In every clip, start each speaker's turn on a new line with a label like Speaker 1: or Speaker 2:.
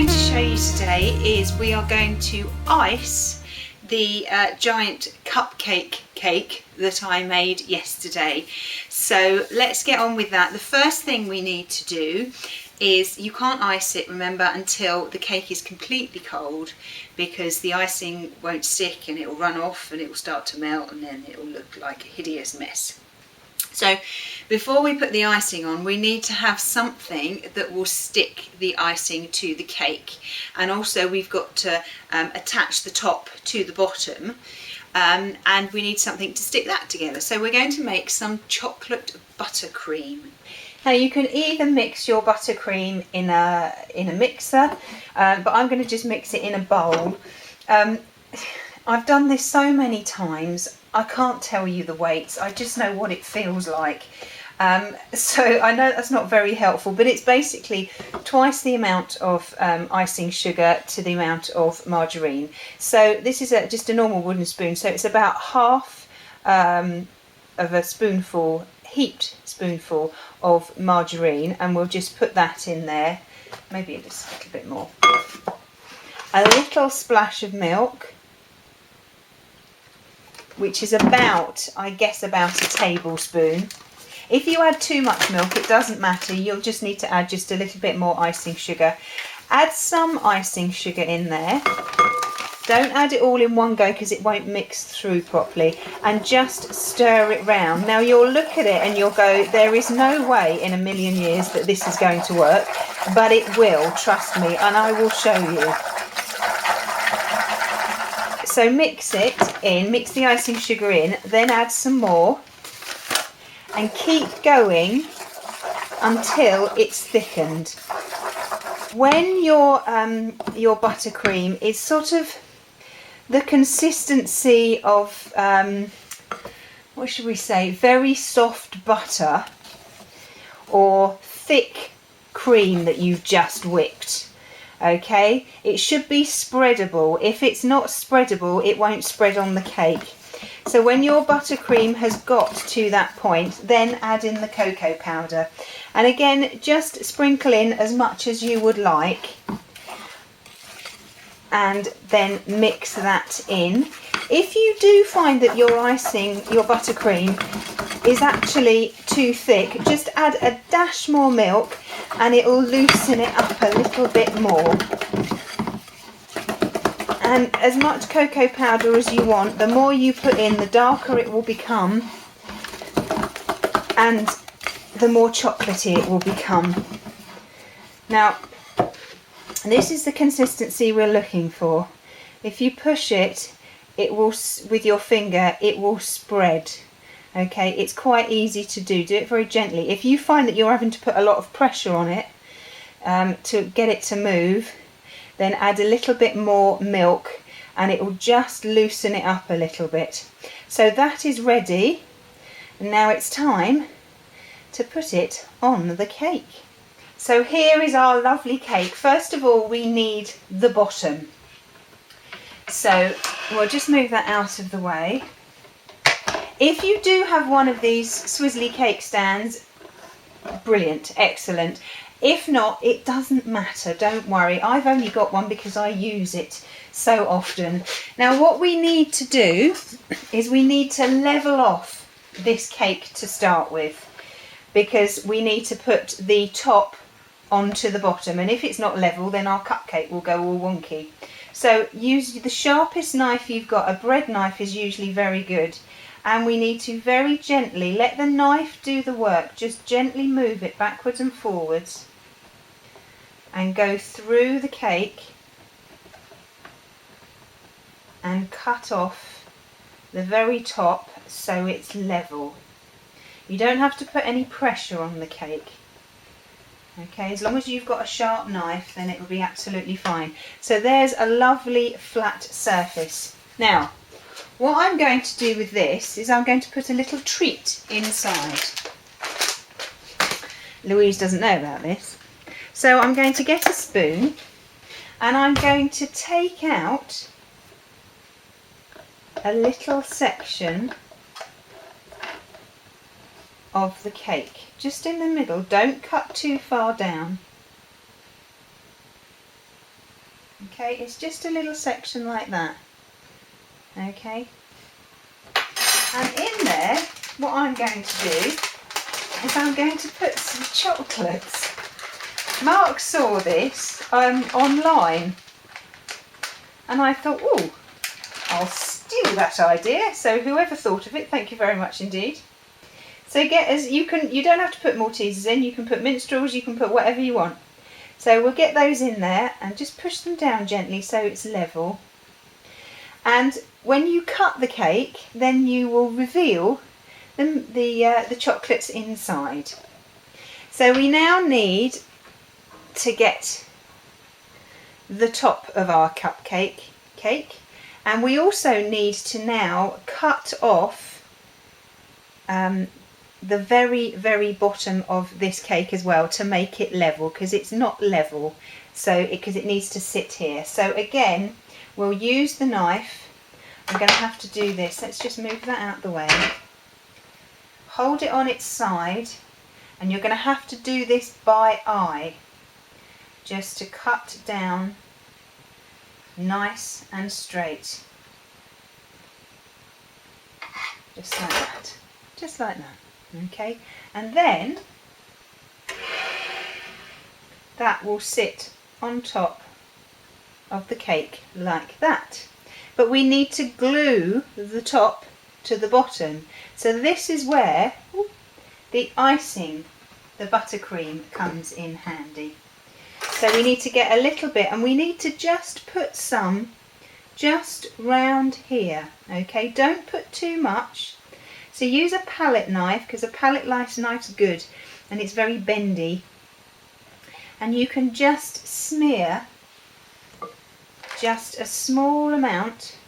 Speaker 1: going to show you today is we are going to ice the giant cupcake cake that I made yesterday. So let's get on with that. The first thing we need to do is, you can't ice it, remember, until the cake is completely cold, because the icing won't stick and it will run off and it will start to melt and then it will look like a hideous mess. So before we put the icing on, we need to have something that will stick the icing to the cake, and also we've got to attach the top to the bottom, and we need something to stick that together. So we're going to make some chocolate buttercream. Now you can either mix your buttercream in a mixer, but I'm going to just mix it in a bowl. I've done this so many times, I can't tell you the weights, I just know what it feels like. So I know that's not very helpful, but it's basically twice the amount of icing sugar to the amount of margarine. So this is just a normal wooden spoon, so it's about half of a spoonful, heaped spoonful of margarine, and we'll just put that in there, maybe just a little bit more. A little splash of milk, which is about, I guess, about a tablespoon. If you add too much milk, it doesn't matter, you'll just need to add just a little bit more icing sugar. Add some icing sugar in there. Don't add it all in one go because it won't mix through properly, and just stir it round. Now you'll look at it and you'll go, there is no way in a million years that this is going to work, but it will, trust me, and I will show you. So mix it in, mix the icing sugar in, then add some more and keep going until it's thickened. When your buttercream is sort of the consistency of, what should we say, very soft butter or thick cream that you've just whipped, okay, it should be spreadable. If it's not spreadable, it won't spread on the cake. So when your buttercream has got to that point, then add in the cocoa powder, and again just sprinkle in as much as you would like, and then mix that in. If you do find that your icing, your buttercream, is actually too thick, just add a dash more milk and it will loosen it up a little bit more. And as much cocoa powder as you want, the more you put in, the darker it will become and the more chocolatey it will become. Now, this is the consistency we're looking for. If you push it, it will, with your finger, it will spread. Okay, it's quite easy to do. Do it very gently. If you find that you're having to put a lot of pressure on it to get it to move, then add a little bit more milk and it will just loosen it up a little bit. So that is ready. And now it's time to put it on the cake. So here is our lovely cake. First of all, we need the bottom. So we'll just move that out of the way. If you do have one of these Swizzly cake stands, brilliant, excellent. If not, it doesn't matter, don't worry. I've only got one because I use it so often. Now what we need to do is we need to level off this cake to start with, because we need to put the top onto the bottom, and if it's not level then our cupcake will go all wonky. So use the sharpest knife you've got. A bread knife is usually very good, and we need to very gently let the knife do the work. Just gently move it backwards and forwards and go through the cake and cut off the very top so it's level. You don't have to put any pressure on the cake. Okay, as long as you've got a sharp knife, then it will be absolutely fine. So there's a lovely flat surface. Now, what I'm going to do with this is I'm going to put a little treat inside. Louise doesn't know about this. So I'm going to get a spoon and I'm going to take out a little section of the cake, just in the middle. Don't cut too far down. Okay, it's just a little section like that. Okay, and in there what I'm going to do is I'm going to put some chocolates. Mark saw this online and I thought, oh, I'll steal that idea. So whoever thought of it, thank you very much indeed. So you don't have to put Maltesers in, you can put minstrels, you can put whatever you want. So we'll get those in there and just push them down gently so it's level. And when you cut the cake, then you will reveal the chocolates inside. So we now need to get the top of our cupcake cake, and we also need to now cut off the very, very bottom of this cake as well to make it level, because it's not level, so because it needs to sit here. So again, we'll use the knife. I'm going to have to do this. Let's just move that out the way. Hold it on its side, and you're going to have to do this by eye, just to cut down nice and straight. Just like that. Just like that. Okay, and then that will sit on top of the cake like that. But we need to glue the top to the bottom. So this is where the icing, the buttercream, comes in handy. So we need to get a little bit, and we need to just put some just round here. Okay, don't put too much. So use a palette knife, because a palette knife's good and it's very bendy. And you can just smear just a small amount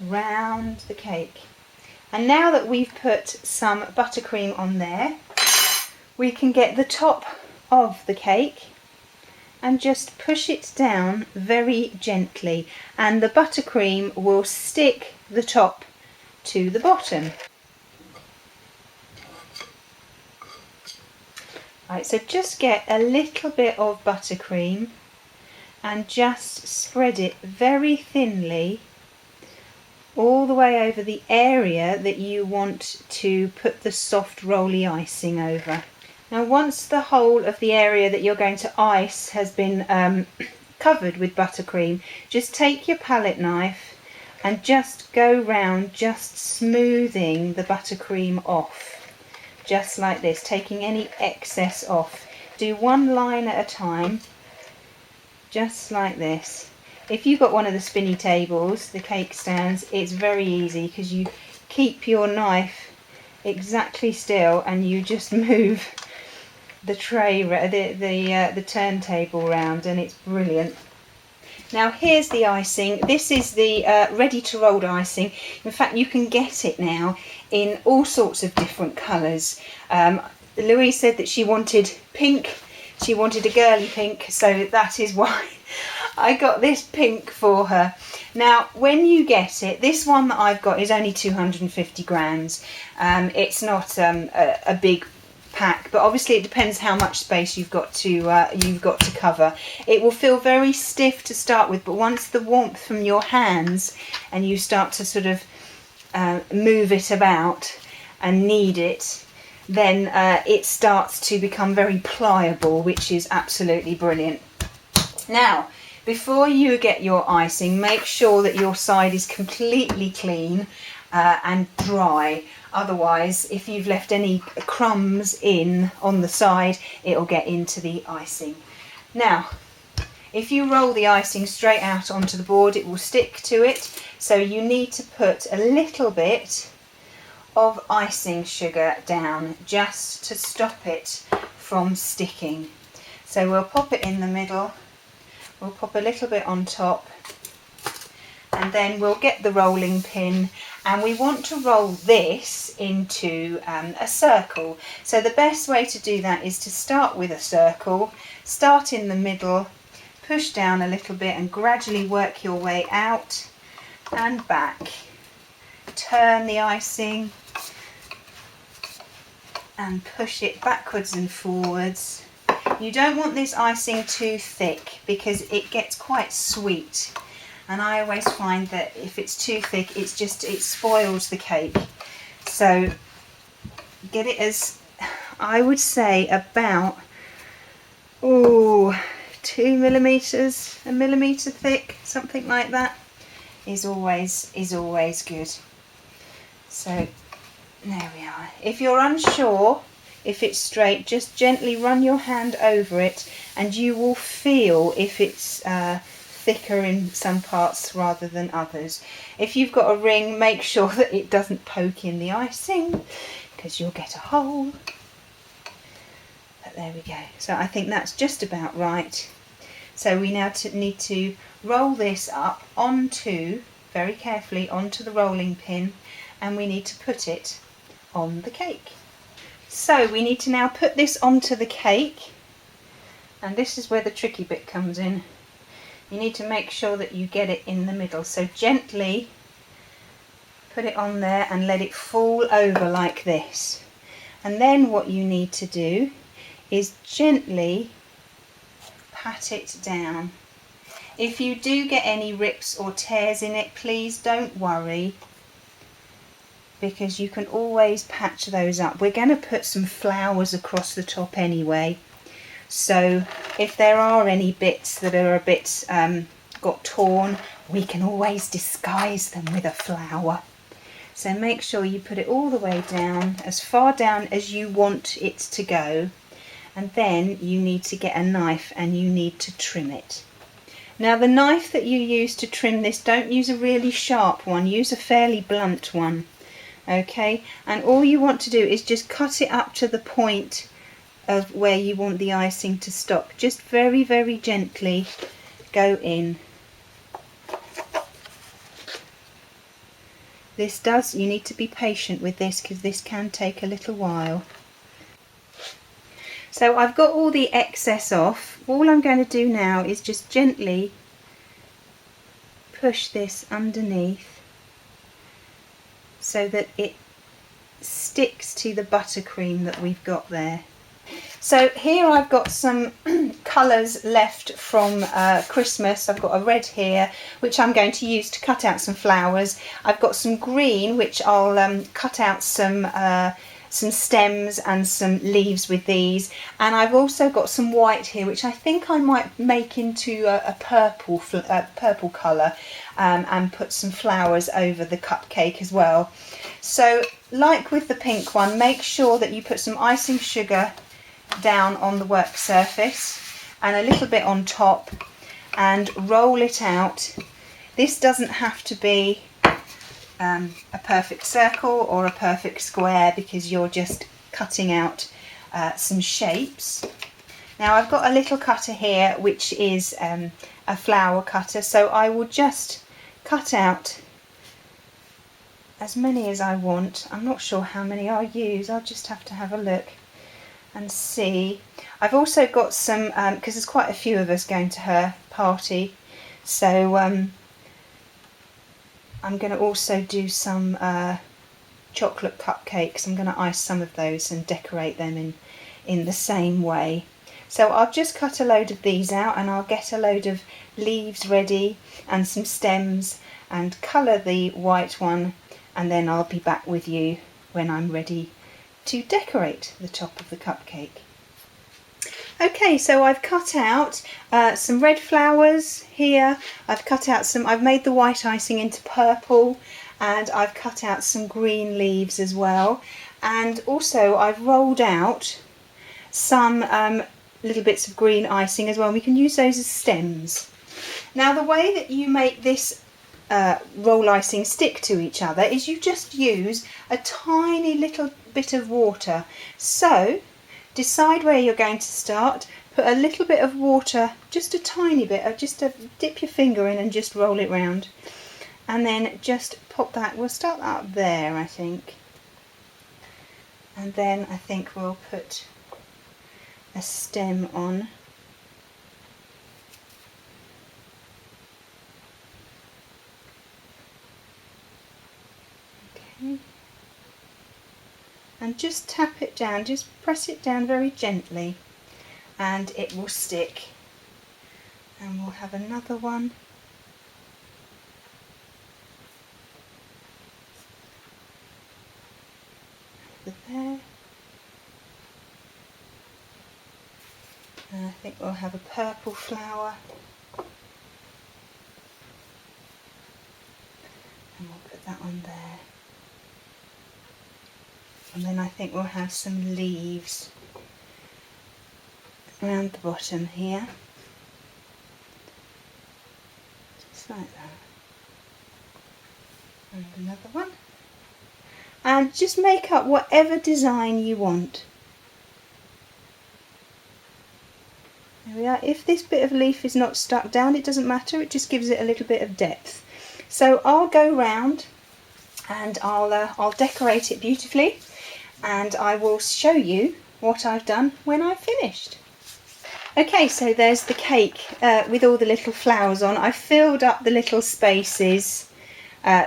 Speaker 1: round the cake. And now that we've put some buttercream on there, we can get the top of the cake and just push it down very gently, and the buttercream will stick the top to the bottom. Right, so just get a little bit of buttercream and just spread it very thinly all the way over the area that you want to put the soft rolly icing over. Now once the whole of the area that you're going to ice has been covered with buttercream, just take your palette knife and just go round, just smoothing the buttercream off, just like this, taking any excess off. Do one line at a time, just like this. If you've got one of the spinny tables, the cake stands, it's very easy, because you keep your knife exactly still and you just move the tray, the turntable round, and it's brilliant. Now here's the icing. This is the ready to roll icing. In fact, you can get it now in all sorts of different colours. Louise said that she wanted pink. She wanted a girly pink, so that is why I got this pink for her. Now when you get it, this one that I've got is only 250 grams. It's not a big pack, but obviously it depends how much space you've got to cover. It will feel very stiff to start with, but once the warmth from your hands and you start to sort of move it about and knead it, then it starts to become very pliable, which is absolutely brilliant. Now before you get your icing, make sure that your side is completely clean and dry. Otherwise, if you've left any crumbs in on the side, it'll get into the icing. Now, if you roll the icing straight out onto the board, it will stick to it. So you need to put a little bit of icing sugar down just to stop it from sticking. So we'll pop it in the middle, we'll pop a little bit on top, and then we'll get the rolling pin, and we want to roll this into a circle. So the best way to do that is to start with a circle, start in the middle, push down a little bit and gradually work your way out and back. Turn the icing and push it backwards and forwards. you don't want this icing too thick because it gets quite sweet. And I always find that if it's too thick, it spoils the cake. So get it as, I would say, about 2 millimeters, a millimeter thick, something like that is always good. So there we are. If you're unsure if it's straight, just gently run your hand over it and you will feel if it's thicker in some parts rather than others. If you've got a ring, make sure that it doesn't poke in the icing because you'll get a hole. But there we go. So I think that's just about right. So we now need to roll this up very carefully onto the rolling pin, and we need to put it on the cake. So we need to now put this onto the cake, and this is where the tricky bit comes in. You need to make sure that you get it in the middle. So gently put it on there and let it fall over like this. And then what you need to do is gently pat it down. If you do get any rips or tears in it, please don't worry, because you can always patch those up. We're going to put some flowers across the top anyway, so if there are any bits that are a bit got torn, we can always disguise them with a flower. So make sure you put it all the way down, as far down as you want it to go, and then you need to get a knife and you need to trim it. Now the knife that you use to trim this, don't use a really sharp one, use a fairly blunt one. Okay, and all you want to do is just cut it up to the point of where you want the icing to stop. Just very, very gently go in. You need to be patient with this because this can take a little while. So I've got all the excess off. All I'm going to do now is just gently push this underneath so that it sticks to the buttercream that we've got there. So here I've got some colours left from Christmas. I've got a red here, which I'm going to use to cut out some flowers. I've got some green, which I'll cut out some stems and some leaves with these. And I've also got some white here, which I think I might make into a purple colour and put some flowers over the cupcake as well. So like with the pink one, make sure that you put some icing sugar down on the work surface and a little bit on top and roll it out. This doesn't have to be a perfect circle or a perfect square because you're just cutting out some shapes. Now I've got a little cutter here which is a flower cutter, so I will just cut out as many as I want. I'm not sure how many I'll use, I'll just have to have a look and see. I've also got some, because there's quite a few of us going to her party, so I'm going to also do some chocolate cupcakes. I'm going to ice some of those and decorate them in the same way. So I'll just cut a load of these out and I'll get a load of leaves ready and some stems and colour the white one, and then I'll be back with you when I'm ready to decorate the top of the cupcake. Okay, so I've cut out some red flowers here. I've made the white icing into purple, and I've cut out some green leaves as well. And also I've rolled out some little bits of green icing as well. We can use those as stems. Now the way that you make this roll icing stick to each other is you just use a tiny little bit of water. So decide where you're going to start, put a little bit of water, just a tiny bit, dip your finger in and just roll it round, and then just pop that. We'll start up there, I think, and then I think we'll put a stem on. Okay. And just tap it down, just press it down very gently, and it will stick. And we'll have another one. Over there. And I think we'll have a purple flower. And we'll put that on there. And then I think we'll have some leaves around the bottom here. Just like that. And another one. And just make up whatever design you want. There we are. If this bit of leaf is not stuck down, it doesn't matter, it just gives it a little bit of depth. So I'll go round and I'll decorate it beautifully, and I will show you what I've done when I've finished. Okay, so there's the cake with all the little flowers on. I filled up the little spaces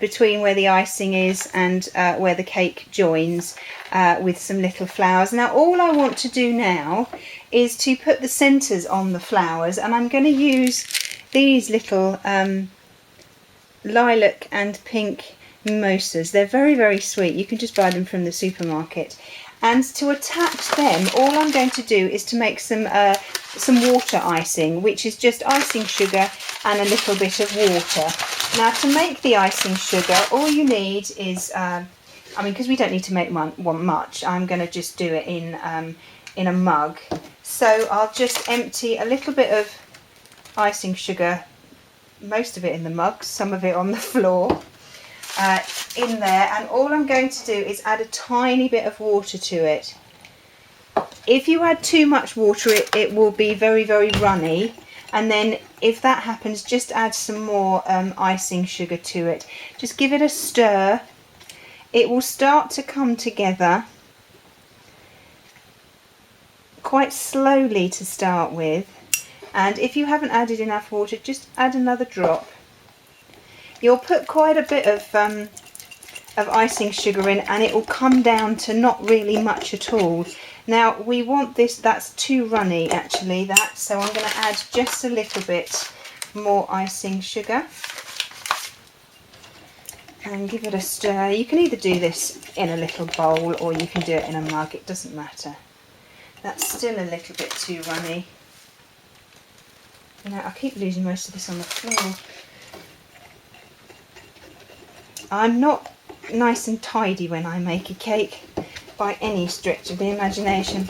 Speaker 1: between where the icing is and where the cake joins with some little flowers. Now all I want to do now is to put the centres on the flowers, and I'm going to use these little lilac and pink mimosas. They're very, very sweet. You can just buy them from the supermarket. And to attach them, all I'm going to do is to make some water icing, which is just icing sugar and a little bit of water. Now to make the icing sugar, all you need is, because we don't need to make one much, I'm going to just do it in a mug. So I'll just empty a little bit of icing sugar, most of it in the mug, some of it on the floor, in there, and all I'm going to do is add a tiny bit of water to it. If you add too much water, it will be very, very runny, and then if that happens, just add some more icing sugar to it. Just give it a stir. It will start to come together quite slowly to start with, and if you haven't added enough water, just add another drop. You'll put quite a bit of icing sugar in, and it will come down to not really much at all. Now we want this, that's too runny actually, so I'm going to add just a little bit more icing sugar and give it a stir. You can either do this in a little bowl or you can do it in a mug, it doesn't matter. That's still a little bit too runny. You know, I keep losing most of this on the floor. I'm not nice and tidy when I make a cake by any stretch of the imagination.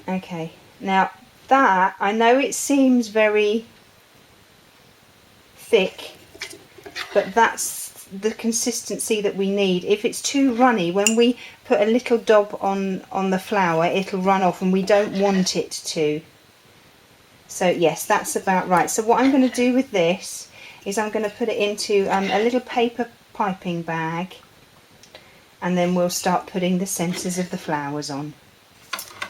Speaker 1: Okay, now that, I know it seems very thick, but that's the consistency that we need. If it's too runny, when we put a little dob on the flour, it'll run off, and we don't want it to. So yes, that's about right. So what I'm going to do with this is I'm going to put it into a little paper piping bag, and then we'll start putting the centres of the flowers on.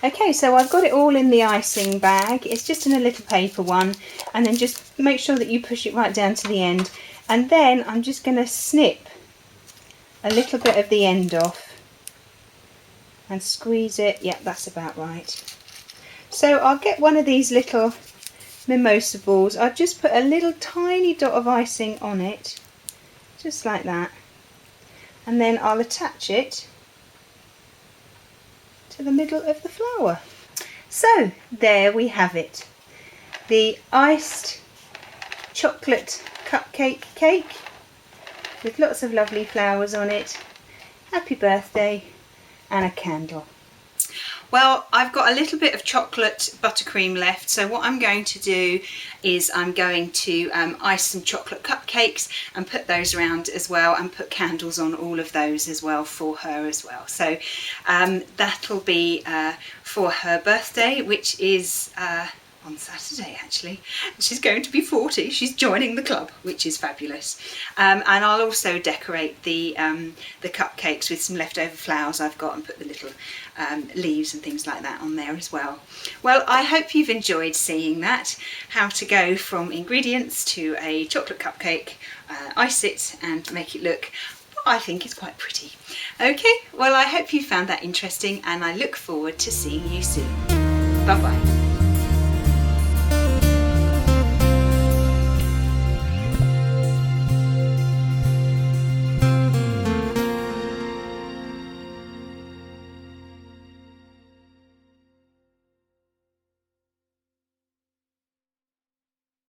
Speaker 1: Okay, so I've got it all in the icing bag. It's just in a little paper one, and then just make sure that you push it right down to the end, and then I'm just going to snip a little bit of the end off and squeeze it. Yep, that's about right. So I'll get one of these little mimosa balls. I'll just put a little tiny dot of icing on it, just like that, and then I'll attach it to the middle of the flower. So there we have it, the iced chocolate cupcake cake with lots of lovely flowers on it. Happy birthday, and a candle. Well, I've got a little bit of chocolate buttercream left, so what I'm going to do is I'm going to ice some chocolate cupcakes and put those around as well, and put candles on all of those as well for her as well. So that'll be for her birthday, which is on Saturday actually. She's going to be 40, she's joining the club, which is fabulous. And I'll also decorate the cupcakes with some leftover flowers I've got, and put the little leaves and things like that on there as well. Well, I hope you've enjoyed seeing that, how to go from ingredients to a chocolate cupcake, ice it and make it look, I think it's quite pretty. Okay, well I hope you found that interesting, and I look forward to seeing you soon. Bye bye.